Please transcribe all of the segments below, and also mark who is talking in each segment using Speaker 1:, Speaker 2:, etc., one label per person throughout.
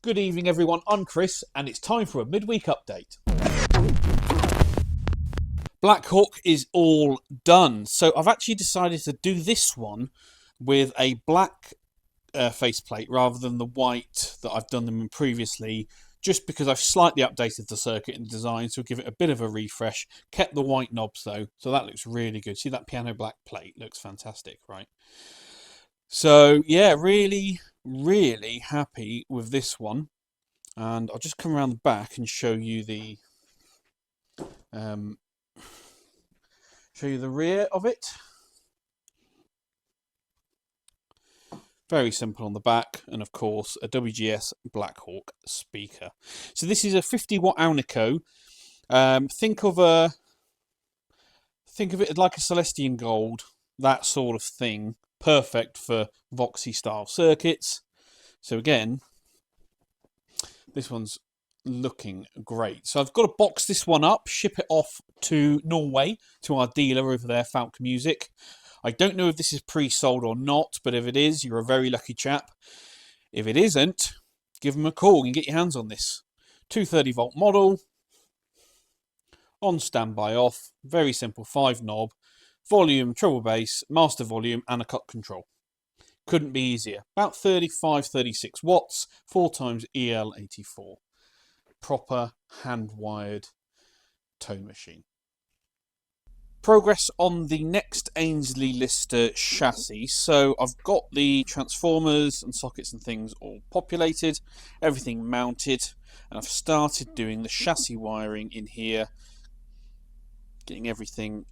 Speaker 1: Good evening everyone, I'm Chris and it's time for a midweek update. Blackhawk is all done, so I've actually decided to do this one with a black faceplate rather than the white that I've done them in previously, just because I've slightly updated the circuit and design, so give it a bit of a refresh. Kept the white knobs though, so that looks really good. See that piano black plate? Looks fantastic, right? So yeah, really happy with this one. And I'll just come around the back and show you the rear of it. Very simple on the back, and of course a WGS Blackhawk speaker. So this is a 50-watt Alnico. Think of it like a Celestian Gold, that sort of thing. Perfect for Voxy style circuits. So again, this one's looking great. So I've got to box this one up, ship it off to Norway, to our dealer over there, Falk Music. I don't know if this is pre-sold or not, but if it is, you're a very lucky chap. If it isn't, give them a call and get your hands on this. 230-volt model, on standby off, very simple 5-knob, volume, treble bass, master volume, and a cut control. Couldn't be easier. About 35-36 watts, 4x EL84. Proper hand-wired tone machine. Progress on the next Angelista chassis. So I've got the transformers and sockets and things all populated, everything mounted, and I've started doing the chassis wiring in here, getting everything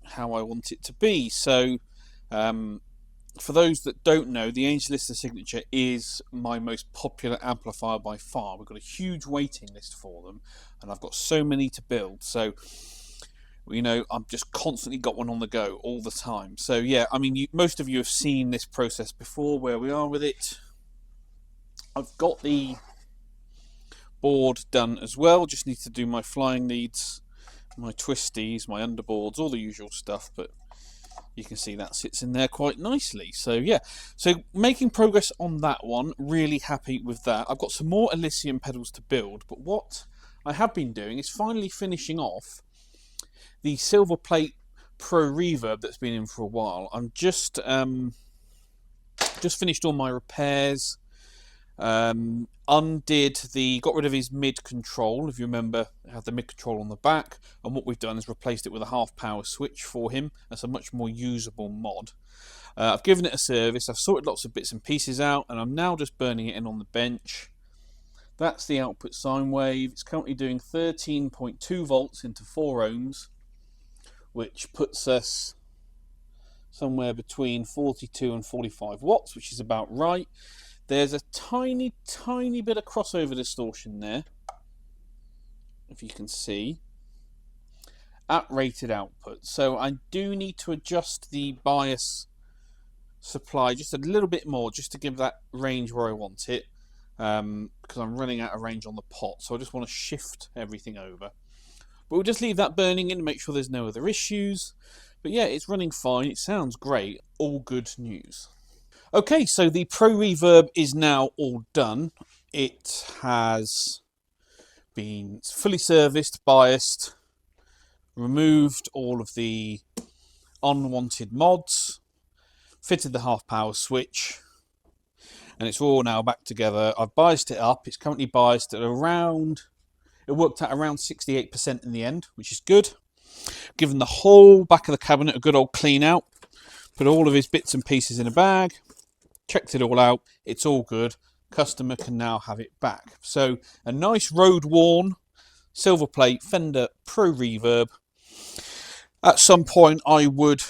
Speaker 1: how I want it to be. So for those that don't know, the Angelista Signature is my most popular amplifier by far. We've got a huge waiting list for them, and I've got so many to build. So, you know, I've just constantly got one on the go all the time. So, yeah, I mean, most of you have seen this process before, where we are with it. I've got the board done as well. Just need to do my flying leads, my twisties, my underboards, all the usual stuff, but you can see that sits in there quite nicely. So yeah, so making progress on that one, really happy with that. I've got some more Elysium pedals to build, but what I have been doing is finally finishing off the silver plate Pro Reverb that's been in for a while. I'm just finished all my repairs, got rid of his mid control. If you remember, it had the mid control on the back, and what we've done is replaced it with a half power switch for him. That's a much more usable mod. I've given it a service, I've sorted lots of bits and pieces out, and I'm now just burning it in on the bench. That's the output sine wave. It's currently doing 13.2 volts into 4 ohms, which puts us somewhere between 42 and 45 watts, which is about right. There's a tiny bit of crossover distortion there, if you can see, at rated output. So I do need to adjust the bias supply just a little bit more, just to give that range where I want it, because I'm running out of range on the pot. So I just want to shift everything over. But we'll just leave that burning in and make sure there's no other issues. But yeah, it's running fine. It sounds great. All good news. Okay, so the Pro Reverb is now all done. It has been fully serviced, biased, removed all of the unwanted mods, fitted the half power switch, and it's all now back together. I've biased it up. It's currently biased at around, it worked out around 68% in the end, which is good. Given the whole back of the cabinet a good old clean out, put all of his bits and pieces in a bag, checked it all out, it's all good. Customer can now have it back. So a nice road worn silver plate Fender Pro Reverb. At some point I would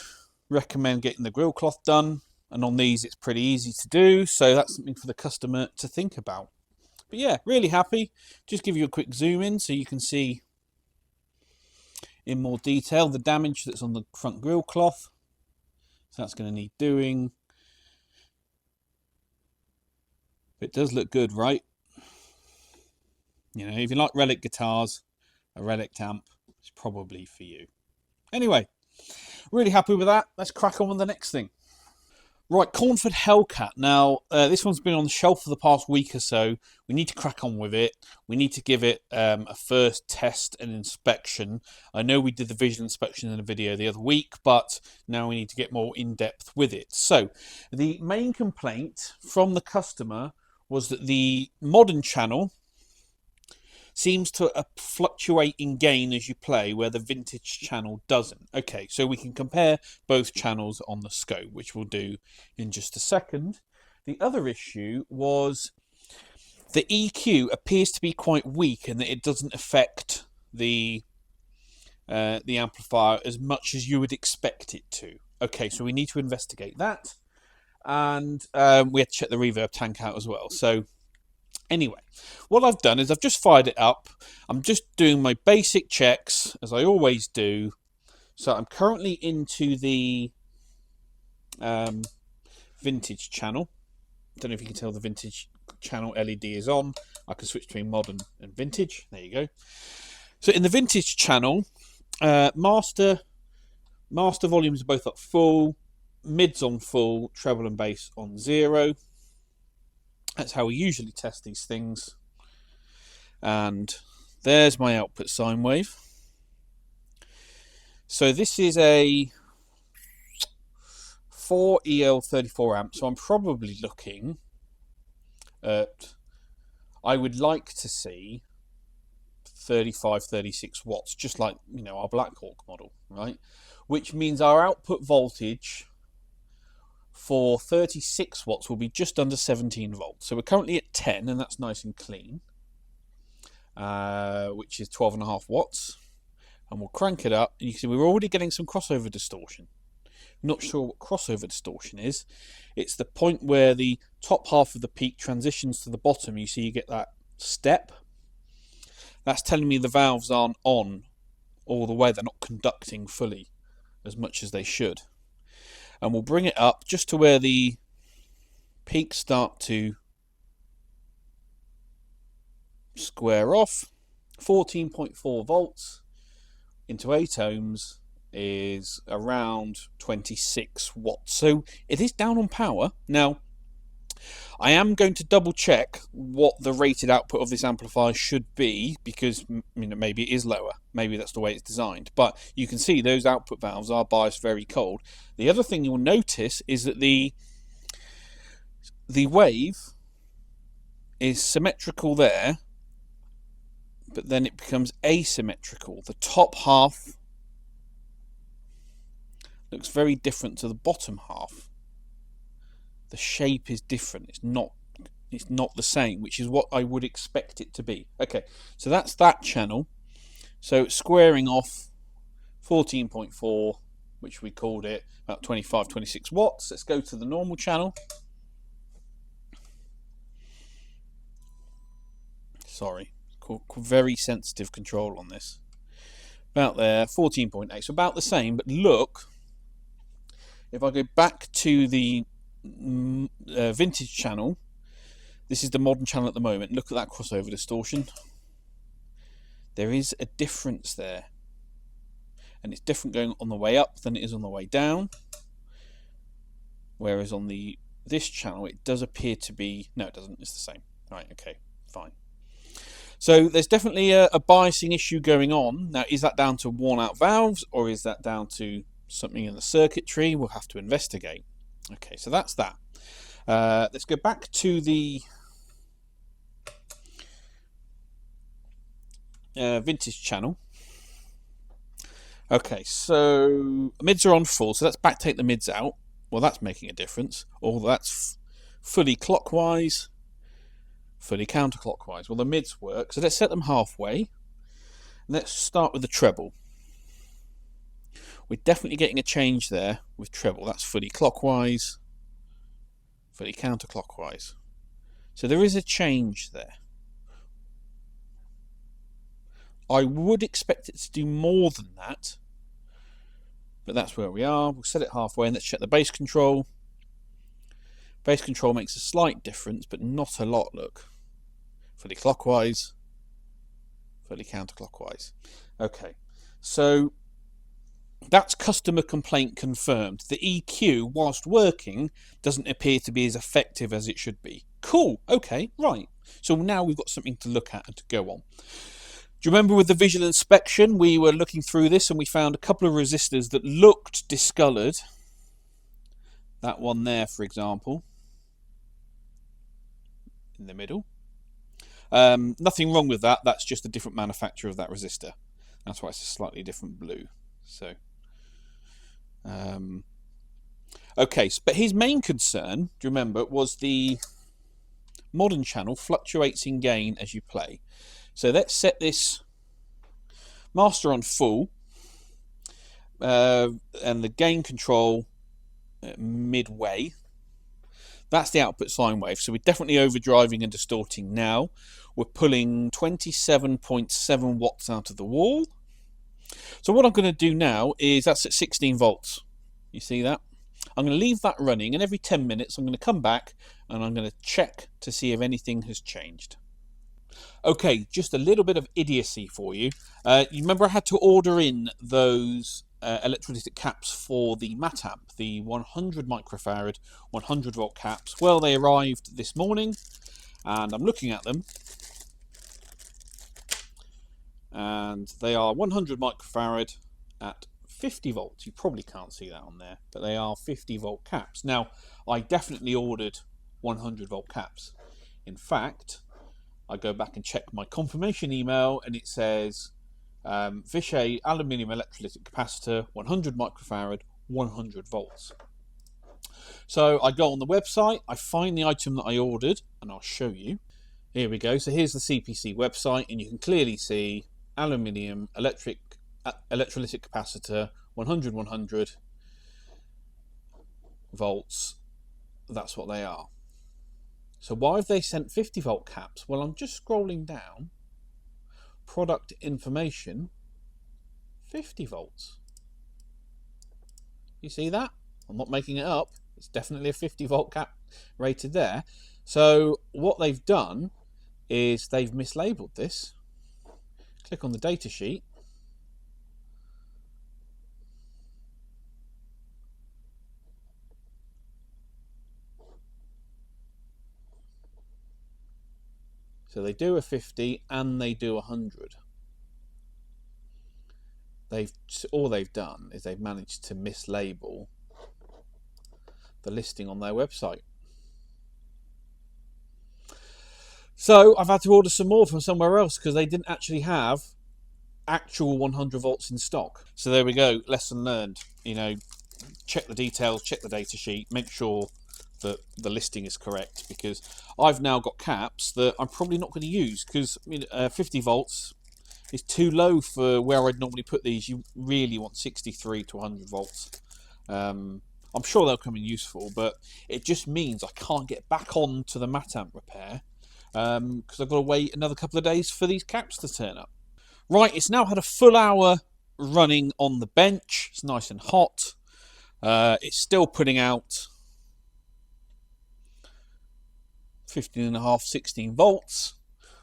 Speaker 1: recommend getting the grill cloth done, and on these it's pretty easy to do, so that's something for the customer to think about. But yeah, really happy. Just give you a quick zoom in so you can see in more detail the damage that's on the front grill cloth. So that's going to need doing. It does look good, right? You know, if you like relic guitars, a relic amp is probably for you. Anyway, really happy with that. Let's crack on with the next thing. Right, Cornford Hellcat. Now, this one's been on the shelf for the past week or so. We need to crack on with it. We need to give it a first test and inspection. I know we did the visual inspection in a video the other week, but now we need to get more in-depth with it. So, the main complaint from the customer was that the modern channel seems to fluctuate in gain as you play, where the vintage channel doesn't. Okay, so we can compare both channels on the scope, which we'll do in just a second. The other issue was the EQ appears to be quite weak and that it doesn't affect the amplifier as much as you would expect it to. Okay, so we need to investigate that, and we had to check the reverb tank out as well. So anyway, what I've done is I've just fired it up. I'm just doing my basic checks, as I always do. So I'm currently into the vintage channel. I don't know if you can tell the vintage channel LED is on. I can switch between modern and vintage. There you go. So in the vintage channel, master volumes are both up full, mids on full, treble and bass on 0. That's how we usually test these things. And there's my output sine wave. So this is a 4 EL34 amp. So I'm probably looking at, I would like to see 35, 36 watts, just like, you know, our Blackhawk model, right? Which means our output voltage for 36 watts will be just under 17 volts. So we're currently at 10, and that's nice and clean, which is 12.5 watts. And we'll crank it up, and you can see we're already getting some crossover distortion. Not sure what crossover distortion is. It's the point where the top half of the peak transitions to the bottom. You see you get that step. That's telling me the valves aren't on all the way. They're not conducting fully as much as they should. And we'll bring it up just to where the peaks start to square off. 14.4 volts into 8 ohms is around 26 watts. So it is down on power. Now, I am going to double check what the rated output of this amplifier should be, because, you know, maybe it is lower. Maybe that's the way it's designed. But you can see those output valves are biased very cold. The other thing you'll notice is that the wave is symmetrical there, but then it becomes asymmetrical. The top half looks very different to the bottom half. The shape is different. It's not the same, which is what I would expect it to be. Okay, so that's that channel. So squaring off 14.4, which we called it, about 25, 26 watts. Let's go to the normal channel. Sorry, very sensitive control on this. About there, 14.8, so about the same, but look, if I go back to the vintage channel, this is the modern channel at the moment. Look at that crossover distortion. There is a difference there, and it's different going on the way up than it is on the way down. Whereas on this channel, it does appear to be, no, it doesn't. It's the same. Right? Okay, fine. So there's definitely a biasing issue going on. Now, is that down to worn out valves, or is that down to something in the circuitry? We'll have to investigate. Okay, so that's that. Let's go back to the vintage channel. Okay, so mids are on full, so let's backtake the mids out. Well, that's making a difference. Or that's fully clockwise, fully counterclockwise. Well, the mids work, so let's set them halfway. Let's start with the treble. We're definitely getting a change there with treble. That's fully clockwise, fully counterclockwise. So there is a change there. I would expect it to do more than that, but that's where we are. We'll set it halfway, and let's check the bass control. Bass control makes a slight difference, but not a lot, look. Fully clockwise, fully counterclockwise. Okay, so That's customer complaint confirmed. The EQ, whilst working, doesn't appear to be as effective as it should be. Cool, okay, right. So now we've got something to look at and to go on. Do you remember with the visual inspection, we were looking through this and we found a couple of resistors that looked discoloured. That one there, for example, in the middle. Nothing wrong with that. That's just a different manufacturer of that resistor. That's why it's a slightly different blue. So, okay, but his main concern, do you remember, was the modern channel fluctuates in gain as you play. So let's set this master on full and the gain control midway. That's the output sine wave. So we're definitely overdriving and distorting now. We're pulling 27.7 watts out of the wall. So what I'm going to do now is, that's at 16 volts. You see that? I'm going to leave that running, and every 10 minutes I'm going to come back and I'm going to check to see if anything has changed. Okay, just a little bit of idiocy for you. You remember I had to order in those electrolytic caps for the mat amp, the 100 microfarad, 100 volt caps. Well, they arrived this morning and I'm looking at them and they are 100 microfarad at 50 volts. You probably can't see that on there, but they are 50 volt caps. Now, I definitely ordered 100 volt caps. In fact, I go back and check my confirmation email and it says Vishay aluminium electrolytic capacitor, 100 microfarad, 100 volts. So I go on the website, I find the item that I ordered, and I'll show you. Here we go. So here's the CPC website, and you can clearly see aluminium electrolytic capacitor, 100 volts. That's what they are. So why have they sent 50 volt caps? Well, I'm just scrolling down. Product information, 50 volts. You see that? I'm not making it up. It's definitely a 50 volt cap rated there. So what they've done is they've mislabeled this. Click on the data sheet. So they do a 50 and they do 100. All they've done is they've managed to mislabel the listing on their website. So I've had to order some more from somewhere else because they didn't actually have actual 100 volts in stock. So there we go, lesson learned. You know, check the details, check the data sheet, make sure that the listing is correct, because I've now got caps that I'm probably not going to use because 50 volts is too low for where I'd normally put these. You really want 63 to 100 volts. I'm sure they'll come in useful, but it just means I can't get back on to the mat amp repair because I've got to wait another couple of days for these caps to turn up. Right, it's now had a full hour running on the bench. It's nice and hot. It's still putting out 15.5, 16 volts.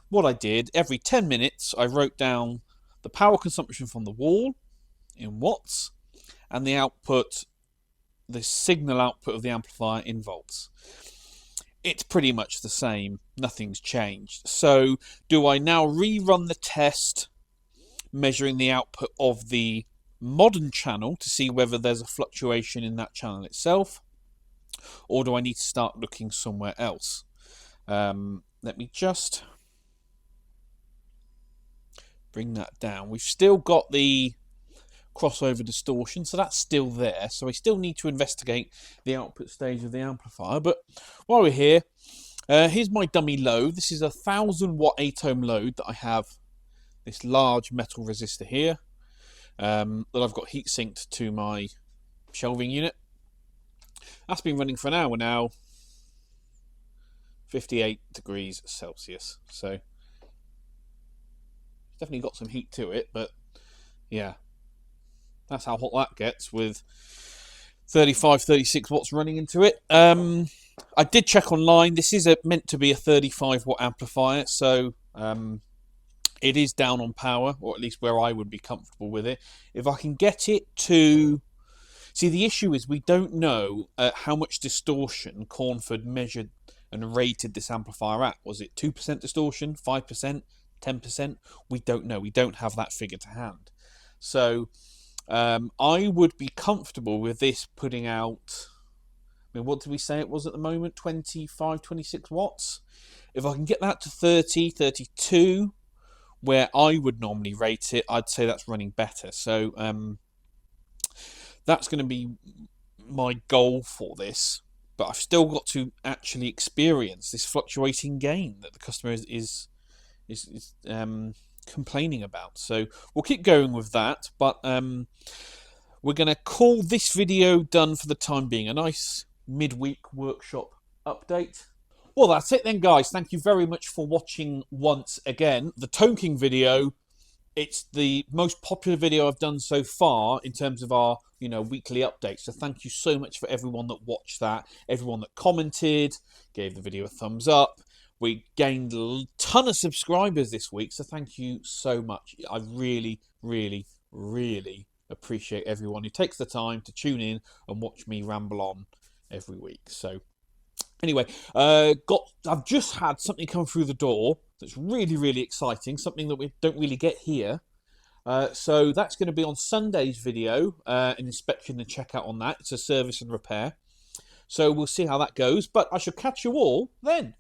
Speaker 1: What I did, every 10 minutes, I wrote down the power consumption from the wall in watts and the output, the signal output of the amplifier in volts. It's pretty much the same. Nothing's changed. So do I now rerun the test measuring the output of the modern channel to see whether there's a fluctuation in that channel itself, or do I need to start looking somewhere else? Let me just bring that down. We've still got the crossover distortion, so that's still there. So I still need to investigate the output stage of the amplifier. But while we're here, here's my dummy load. This is a 1000 watt 8 ohm load that I have. This large metal resistor here that I've got heat sinked to my shelving unit. That's been running for an hour now. 58 degrees Celsius. So definitely got some heat to it, but yeah, that's how hot that gets with 35, 36 watts running into it. I did check online. This is meant to be a 35 watt amplifier, so It is down on power, or at least where I would be comfortable with it. If I can get it to... See, the issue is we don't know how much distortion Cornford measured and rated this amplifier at. Was it 2% distortion, 5%, 10%? We don't know. We don't have that figure to hand. So I would be comfortable with this putting out... I mean, what did we say it was at the moment? 25, 26 watts? If I can get that to 30, 32... where I would normally rate it, I'd say that's running better. So that's going to be my goal for this. But I've still got to actually experience this fluctuating gain that the customer is complaining about. So we'll keep going with that. But we're going to call this video done for the time being. A nice midweek workshop update. Well, that's it then, guys. Thank you very much for watching once again. The Tone King video, it's the most popular video I've done so far in terms of our, weekly updates. So thank you so much for everyone that watched that, everyone that commented, gave the video a thumbs up. We gained a ton of subscribers this week, so thank you so much. I really, really, really appreciate everyone who takes the time to tune in and watch me ramble on every week. So anyway, I've just had something come through the door that's really, really exciting, something that we don't really get here. So that's going to be on Sunday's video, an inspection and checkout on that. It's a service and repair. So we'll see how that goes, but I shall catch you all then.